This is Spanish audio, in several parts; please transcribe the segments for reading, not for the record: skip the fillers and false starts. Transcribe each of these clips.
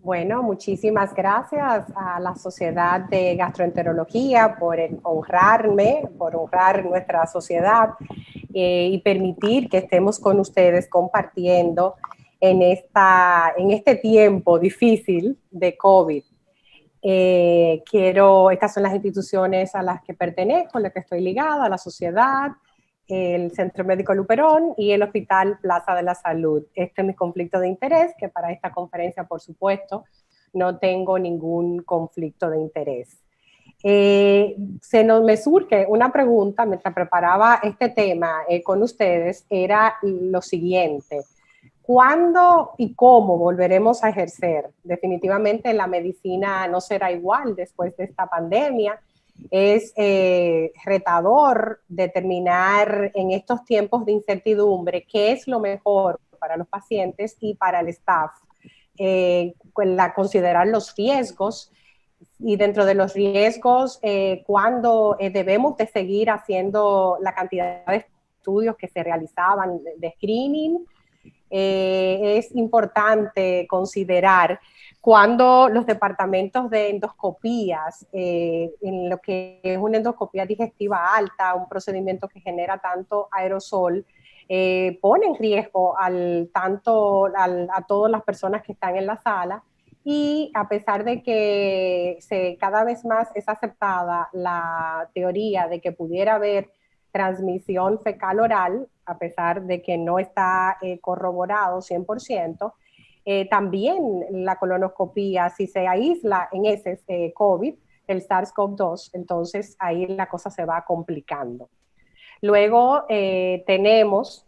Bueno, muchísimas gracias a la Sociedad de Gastroenterología por honrarme, por honrar nuestra sociedad y permitir que estemos con ustedes compartiendo en este tiempo difícil de COVID. Estas son las instituciones a las que pertenezco, a las que estoy ligada, la sociedad, el Centro Médico Luperón y el Hospital Plaza de la Salud. Este es mi conflicto de interés, que para esta conferencia, por supuesto, no tengo ningún conflicto de interés. Me surge una pregunta mientras preparaba este tema con ustedes, era lo siguiente. ¿Cuándo y cómo volveremos a ejercer? Definitivamente la medicina no será igual después de esta pandemia. Es retador determinar en estos tiempos de incertidumbre qué es lo mejor para los pacientes y para el staff. Considerar los riesgos y dentro de los riesgos, cuándo debemos de seguir haciendo la cantidad de estudios que se realizaban de screening. Es importante considerar cuando los departamentos de endoscopías, en lo que es una endoscopía digestiva alta, un procedimiento que genera tanto aerosol, pone en riesgo a todas las personas que están en la sala. Y a pesar de que cada vez más es aceptada la teoría de que pudiera haber transmisión fecal oral, a pesar de que no está corroborado 100%, también la colonoscopía, si se aísla en ese COVID, el SARS-CoV-2, entonces ahí la cosa se va complicando. Luego tenemos,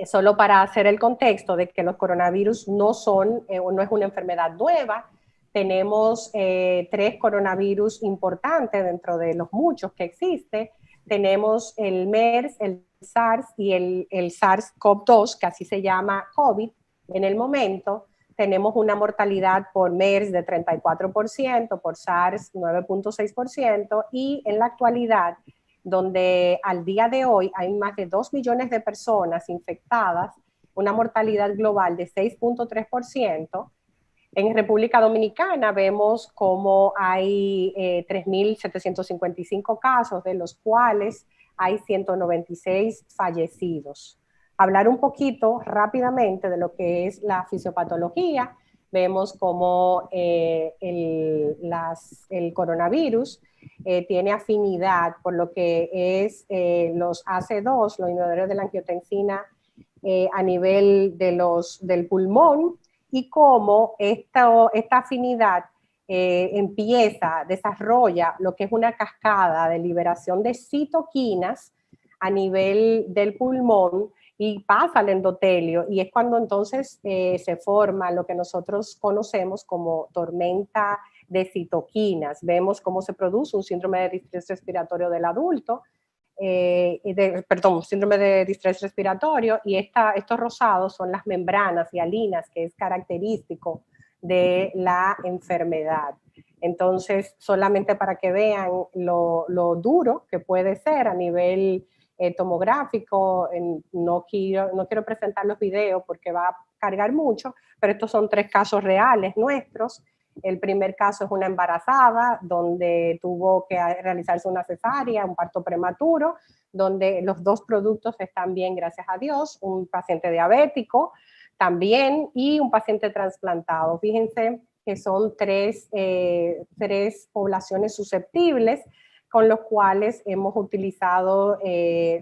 solo para hacer el contexto de que los coronavirus no es una enfermedad nueva, tenemos 3 coronavirus importantes dentro de los muchos que existen. Tenemos el MERS, el SARS y el SARS-CoV-2, que así se llama COVID en el momento. Tenemos una mortalidad por MERS de 34%, por SARS 9.6% y en la actualidad, donde al día de hoy hay más de 2 millones de personas infectadas, una mortalidad global de 6.3%. En República Dominicana vemos como hay 3.755 casos, de los cuales hay 196 fallecidos. Hablar un poquito rápidamente de lo que es la fisiopatología. Vemos como el coronavirus tiene afinidad por lo que es los AC2, los inhibidores de la angiotensina a nivel del pulmón, y cómo esta afinidad desarrolla lo que es una cascada de liberación de citoquinas a nivel del pulmón y pasa al endotelio, y es cuando entonces se forma lo que nosotros conocemos como tormenta de citoquinas. Vemos cómo se produce un síndrome de distrés respiratorio del adulto, síndrome de distrés respiratorio, y estos rosados son las membranas hialinas, que es característico de la enfermedad. Entonces, solamente para que vean lo duro que puede ser a nivel tomográfico, no quiero presentar los videos porque va a cargar mucho, pero estos son 3 casos reales nuestros. El primer caso es una embarazada donde tuvo que realizarse una cesárea, un parto prematuro, donde los 2 productos están bien, gracias a Dios, un paciente diabético también y un paciente trasplantado. Fíjense que son 3 poblaciones susceptibles con los cuales hemos utilizado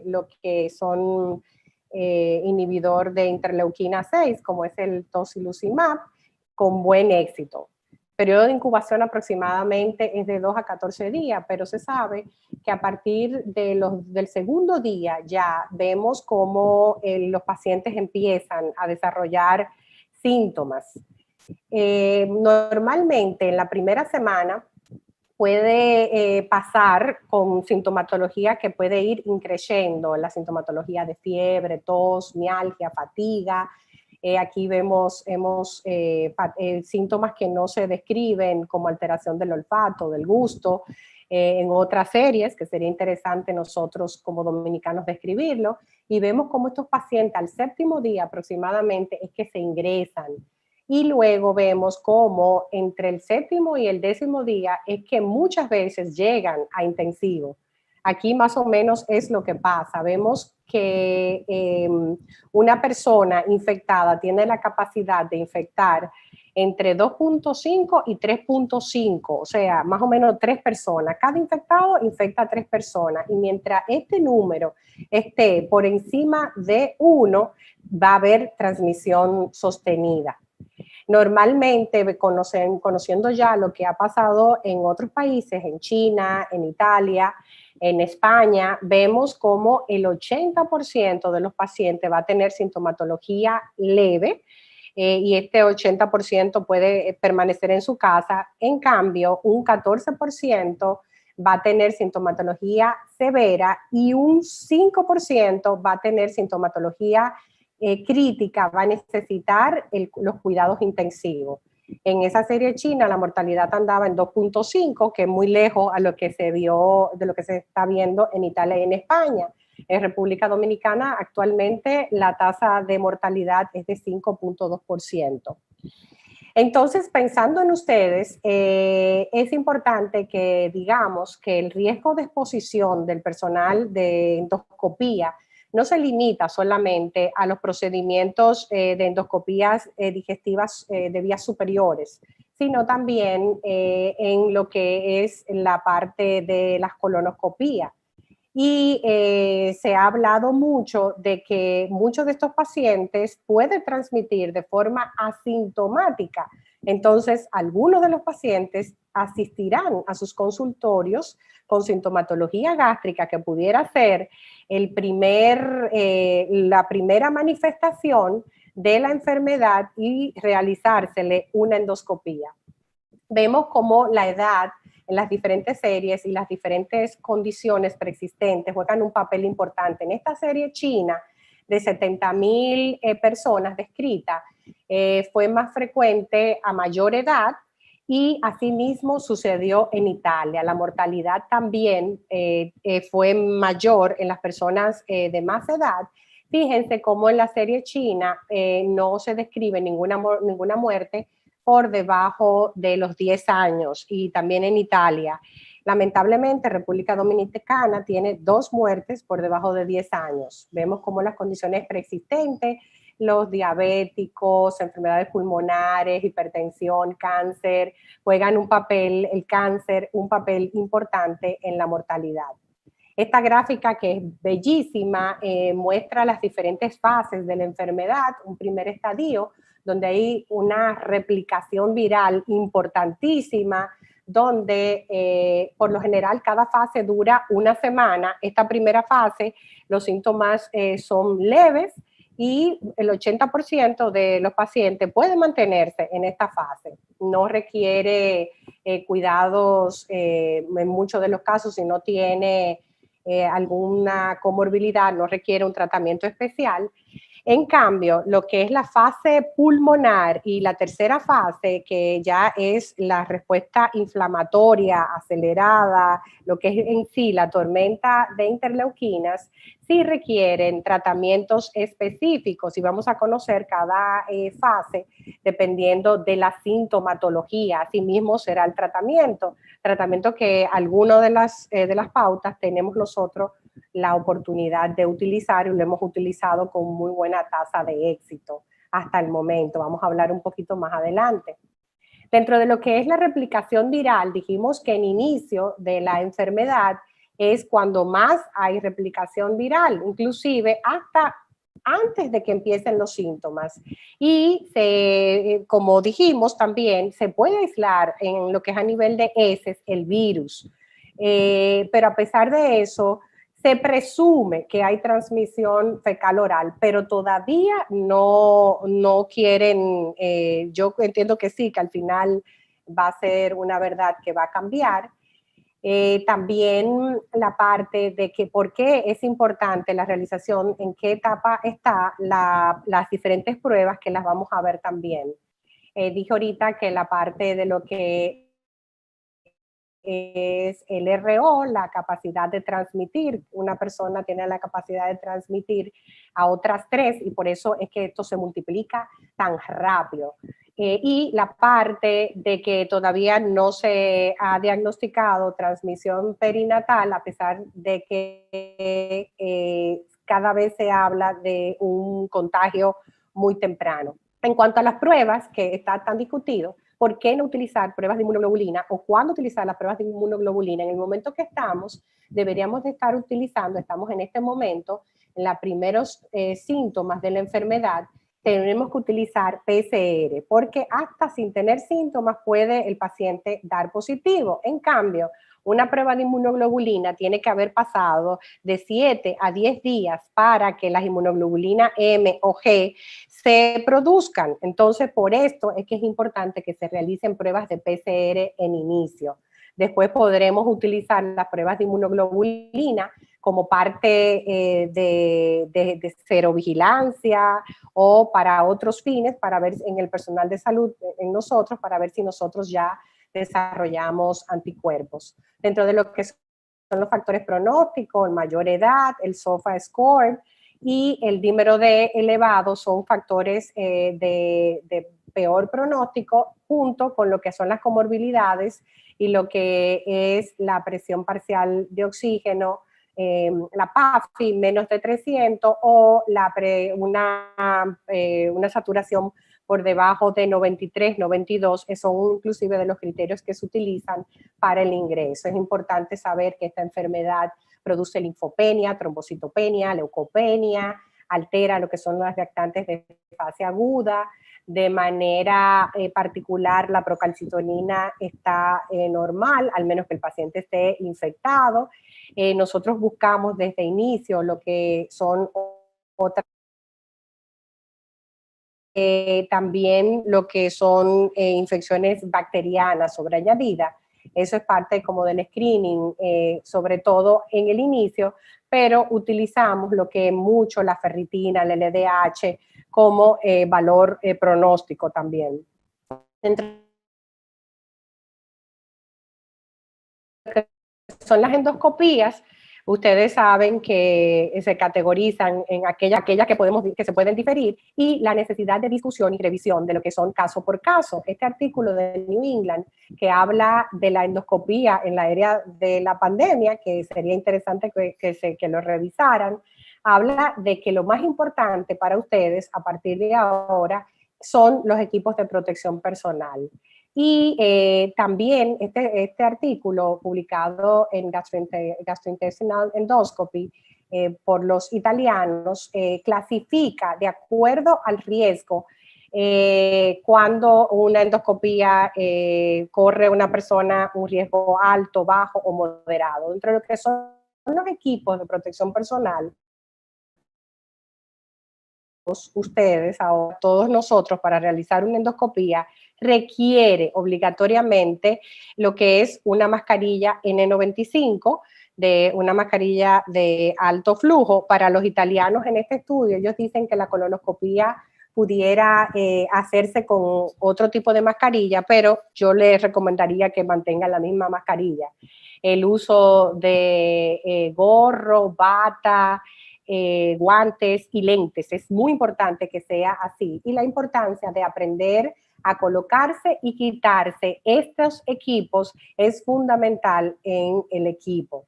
lo que son inhibidor de interleuquina 6, como es el tocilizumab, con buen éxito. Periodo de incubación aproximadamente es de 2 a 14 días, pero se sabe que a partir del segundo día ya vemos cómo los pacientes empiezan a desarrollar síntomas. Normalmente en la primera semana puede pasar con sintomatología que puede ir increciendo, la sintomatología de fiebre, tos, mialgia, fatiga. Aquí vemos síntomas que no se describen, como alteración del olfato, del gusto, en otras series, que sería interesante nosotros como dominicanos describirlo, y vemos cómo estos pacientes al 7º día aproximadamente es que se ingresan Y luego vemos cómo entre el 7º y el 10º día es que muchas veces llegan a intensivo. Aquí más o menos es lo que pasa. Vemos que una persona infectada tiene la capacidad de infectar entre 2.5 y 3.5, o sea, más o menos 3 personas. Cada infectado infecta a 3 personas y mientras este número esté por encima de 1, va a haber transmisión sostenida. Normalmente, conociendo ya lo que ha pasado en otros países, en China, en Italia, en España, vemos como el 80% de los pacientes va a tener sintomatología leve, y este 80% puede permanecer en su casa. En cambio, un 14% va a tener sintomatología severa y un 5% va a tener sintomatología crítica, va a necesitar los cuidados intensivos. En esa serie china la mortalidad andaba en 2.5, que es muy lejos a lo que se vio, de lo que se está viendo en Italia y en España. En República Dominicana actualmente la tasa de mortalidad es de 5.2%. Entonces, pensando en ustedes, es importante que digamos que el riesgo de exposición del personal de endoscopía no se limita solamente a los procedimientos de endoscopías digestivas de vías superiores, sino también en lo que es la parte de las colonoscopías. Y se ha hablado mucho de que muchos de estos pacientes pueden transmitir de forma asintomática. Entonces, algunos de los pacientes asistirán a sus consultorios con sintomatología gástrica que pudiera ser la primera manifestación de la enfermedad y realizársele una endoscopía. Vemos cómo la edad en las diferentes series y las diferentes condiciones preexistentes juegan un papel importante. En esta serie china de 70,000 personas descritas, fue más frecuente a mayor edad y asimismo sucedió en Italia. La mortalidad también fue mayor en las personas de más edad. Fíjense cómo en la serie china no se describe ninguna muerte por debajo de los 10 años y también en Italia. Lamentablemente, República Dominicana tiene 2 muertes por debajo de 10 años. Vemos cómo las condiciones preexistentes, los diabéticos, enfermedades pulmonares, hipertensión, cáncer, juegan el cáncer, un papel importante en la mortalidad. Esta gráfica, que es bellísima, muestra las diferentes fases de la enfermedad, un primer estadio, donde hay una replicación viral importantísima, donde por lo general cada fase dura una semana. Esta primera fase, los síntomas son leves y el 80% de los pacientes pueden mantenerse en esta fase. No requiere cuidados en muchos de los casos, si no tiene alguna comorbilidad, no requiere un tratamiento especial. En cambio, lo que es la fase pulmonar y la tercera fase, que ya es la respuesta inflamatoria acelerada, lo que es en sí la tormenta de interleuquinas, sí requieren tratamientos específicos y vamos a conocer cada fase dependiendo de la sintomatología. Asimismo será el tratamiento que alguno de las pautas tenemos nosotros la oportunidad de utilizar y lo hemos utilizado con muy buena tasa de éxito hasta el momento. Vamos a hablar un poquito más adelante. Dentro de lo que es la replicación viral, dijimos que en inicio de la enfermedad es cuando más hay replicación viral, inclusive hasta antes de que empiecen los síntomas. Y como dijimos también, se puede aislar en lo que es a nivel de heces el virus. Pero a pesar de eso, se presume que hay transmisión fecal oral, pero todavía no quieren, yo entiendo que sí, que al final va a ser una verdad que va a cambiar. También la parte de que por qué es importante la realización, en qué etapa está las diferentes pruebas que las vamos a ver también. Dije ahorita que la parte de lo que es el RO, la capacidad de transmitir. Una persona tiene la capacidad de transmitir a otras 3 y por eso es que esto se multiplica tan rápido. Y la parte de que todavía no se ha diagnosticado transmisión perinatal, a pesar de que cada vez se habla de un contagio muy temprano. En cuanto a las pruebas, que está tan discutido, ¿por qué no utilizar pruebas de inmunoglobulina o cuándo utilizar las pruebas de inmunoglobulina? En el momento que estamos, deberíamos de estar utilizando, estamos en este momento, en los primeros síntomas de la enfermedad, tenemos que utilizar PCR, porque hasta sin tener síntomas puede el paciente dar positivo. En cambio, una prueba de inmunoglobulina tiene que haber pasado de 7 a 10 días para que las inmunoglobulinas M o G se produzcan. Entonces, por esto es que es importante que se realicen pruebas de PCR en inicio. Después podremos utilizar las pruebas de inmunoglobulina como parte de serovigilancia o para otros fines, para ver en el personal de salud, en nosotros, para ver si nosotros ya desarrollamos anticuerpos. Dentro de lo que son los factores pronósticos, el mayor edad, el SOFA score y el dímero D elevado son factores de peor pronóstico, junto con lo que son las comorbilidades y lo que es la presión parcial de oxígeno, la PAFI menos de 300 o una saturación por debajo de 93, 92, son inclusive de los criterios que se utilizan para el ingreso. Es importante saber que esta enfermedad produce linfopenia, trombocitopenia, leucopenia, altera lo que son las reactantes de fase aguda. De manera particular, la procalcitonina está normal, al menos que el paciente esté infectado. Nosotros buscamos desde inicio lo que son otras, también lo que son infecciones bacterianas sobreañadidas. Eso es parte como del screening, sobre todo en el inicio, pero utilizamos lo que es mucho la ferritina, el LDH, como valor pronóstico también. Entre son las endoscopías, ustedes saben que se categorizan en aquellas que se pueden diferir y la necesidad de discusión y revisión de lo que son caso por caso. Este artículo de New England que habla de la endoscopía en la era de la pandemia, que sería interesante que lo revisaran, habla de que lo más importante para ustedes a partir de ahora son los equipos de protección personal. Y también este artículo publicado en Gastrointestinal Endoscopy por los italianos clasifica de acuerdo al riesgo cuando una endoscopía corre una persona un riesgo alto, bajo o moderado. Dentro de lo que son los equipos de protección personal, ustedes, ahora todos nosotros, para realizar una endoscopía, requiere obligatoriamente lo que es una mascarilla N95, de una mascarilla de alto flujo. Para los italianos en este estudio, ellos dicen que la colonoscopía pudiera hacerse con otro tipo de mascarilla, pero yo les recomendaría que mantengan la misma mascarilla. El uso de gorro, bata, guantes y lentes. Es muy importante que sea así. Y la importancia de aprender a colocarse y quitarse estos equipos es fundamental en el equipo.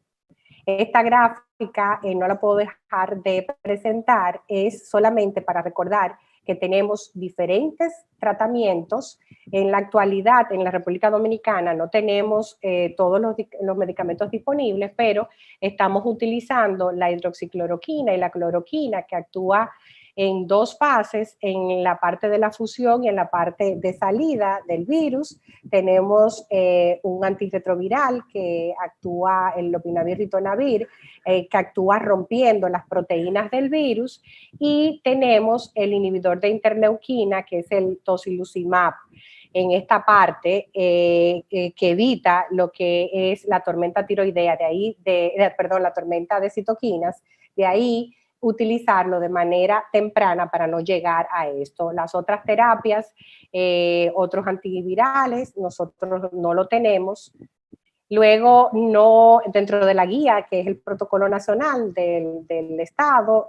Esta gráfica no la puedo dejar de presentar, es solamente para recordar que tenemos diferentes tratamientos. En la actualidad, en la República Dominicana, no tenemos todos los medicamentos disponibles, pero estamos utilizando la hidroxicloroquina y la cloroquina, que actúa en dos fases, en la parte de la fusión y en la parte de salida del virus. Tenemos un antirretroviral que actúa, el lopinavir ritonavir, que actúa rompiendo las proteínas del virus, y tenemos el inhibidor de interleuquina, que es el tocilizumab, en esta parte que evita lo que es la tormenta tiroidea, la tormenta de citoquinas, de ahí utilizarlo de manera temprana para no llegar a esto. Las otras terapias, otros antivirales, nosotros no lo tenemos. Luego, no, dentro de la guía, que es el protocolo nacional del Estado,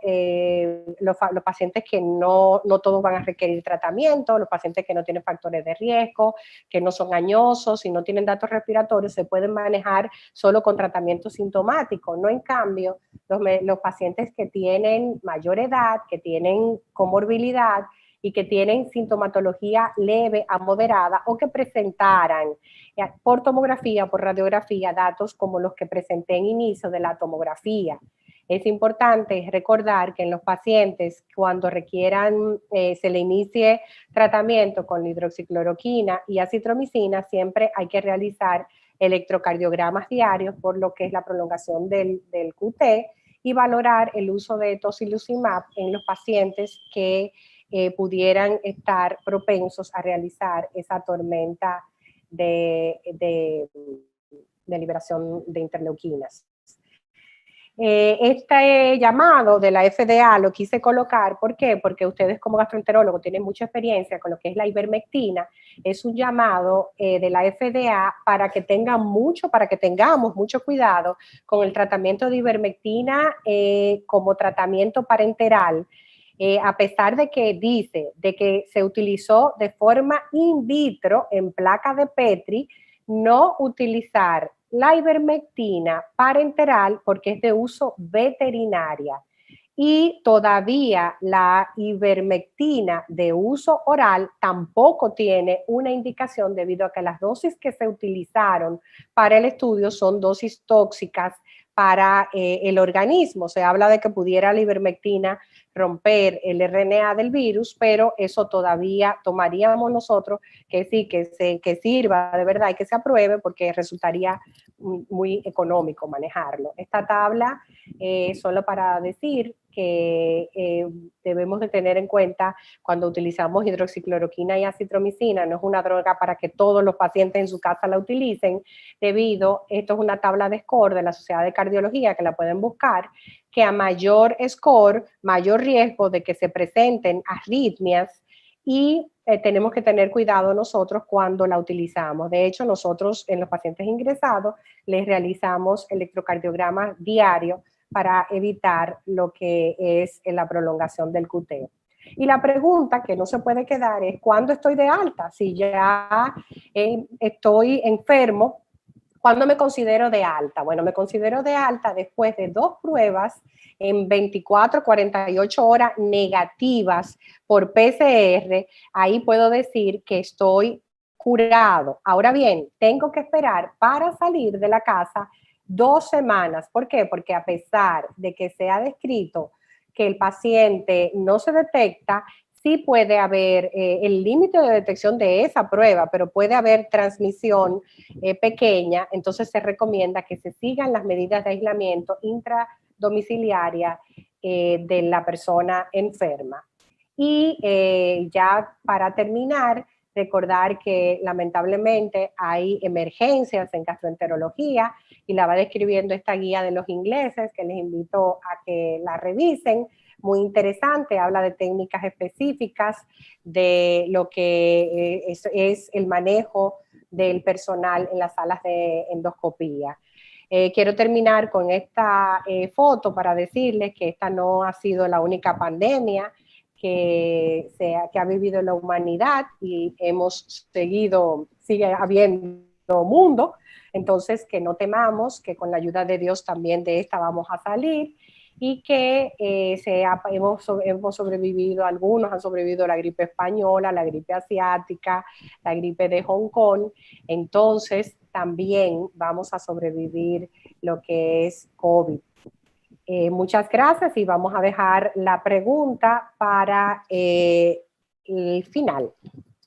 los pacientes que no todos van a requerir tratamiento, los pacientes que no tienen factores de riesgo, que no son añosos y no tienen datos respiratorios, se pueden manejar solo con tratamiento sintomático. No, en cambio, los pacientes que tienen mayor edad, que tienen comorbilidad y que tienen sintomatología leve a moderada o que presentaran por tomografía, por radiografía, datos como los que presenté en inicio de la tomografía. Es importante recordar que en los pacientes, cuando requieran, se le inicie tratamiento con hidroxicloroquina y acitromicina, siempre hay que realizar electrocardiogramas diarios por lo que es la prolongación del QT y valorar el uso de tocilizumab en los pacientes que pudieran estar propensos a realizar esa tormenta de liberación de interleuquinas. Este llamado de la FDA lo quise colocar, ¿por qué? Porque ustedes como gastroenterólogos tienen mucha experiencia con lo que es la ivermectina. Es un llamado de la FDA para que tengamos mucho cuidado con el tratamiento de ivermectina como tratamiento parenteral. A pesar de que dice de que se utilizó de forma in vitro en placa de Petri, no utilizar la ivermectina parenteral porque es de uso veterinaria. Y todavía la ivermectina de uso oral tampoco tiene una indicación debido a que las dosis que se utilizaron para el estudio son dosis tóxicas para el organismo. Se habla de que pudiera la ivermectina romper el RNA del virus, pero eso todavía tomaríamos nosotros que sí, que sirva de verdad y que se apruebe porque resultaría muy económico manejarlo. Esta tabla, solo para decir que debemos de tener en cuenta cuando utilizamos hidroxicloroquina y acitromicina, no es una droga para que todos los pacientes en su casa la utilicen, esto es una tabla de score de la Sociedad de Cardiología que la pueden buscar, que a mayor score, mayor riesgo de que se presenten arritmias y tenemos que tener cuidado nosotros cuando la utilizamos. De hecho, nosotros en los pacientes ingresados les realizamos electrocardiogramas diarios para evitar lo que es la prolongación del QT. Y la pregunta que no se puede quedar es, ¿cuándo estoy de alta? Si ya estoy enfermo, ¿cuándo me considero de alta? Bueno, me considero de alta después de 2 pruebas en 24, 48 horas negativas por PCR. Ahí puedo decir que estoy curado. Ahora bien, tengo que esperar para salir de la casa 2 semanas. ¿Por qué? Porque a pesar de que se ha descrito que el paciente no se detecta, sí puede haber el límite de detección de esa prueba, pero puede haber transmisión pequeña, entonces se recomienda que se sigan las medidas de aislamiento intradomiciliaria de la persona enferma. Y ya para terminar, recordar que lamentablemente hay emergencias en gastroenterología y la va describiendo esta guía de los ingleses, que les invito a que la revisen. Muy interesante, habla de técnicas específicas, de lo que es el manejo del personal en las salas de endoscopía. Quiero terminar con esta foto para decirles que esta no ha sido la única pandemia que ha vivido la humanidad y sigue habiendo mundo, entonces que no temamos, que con la ayuda de Dios también de esta vamos a salir y que hemos sobrevivido, algunos han sobrevivido a la gripe española, la gripe asiática, la gripe de Hong Kong, entonces también vamos a sobrevivir lo que es COVID. Muchas gracias y vamos a dejar la pregunta para el final.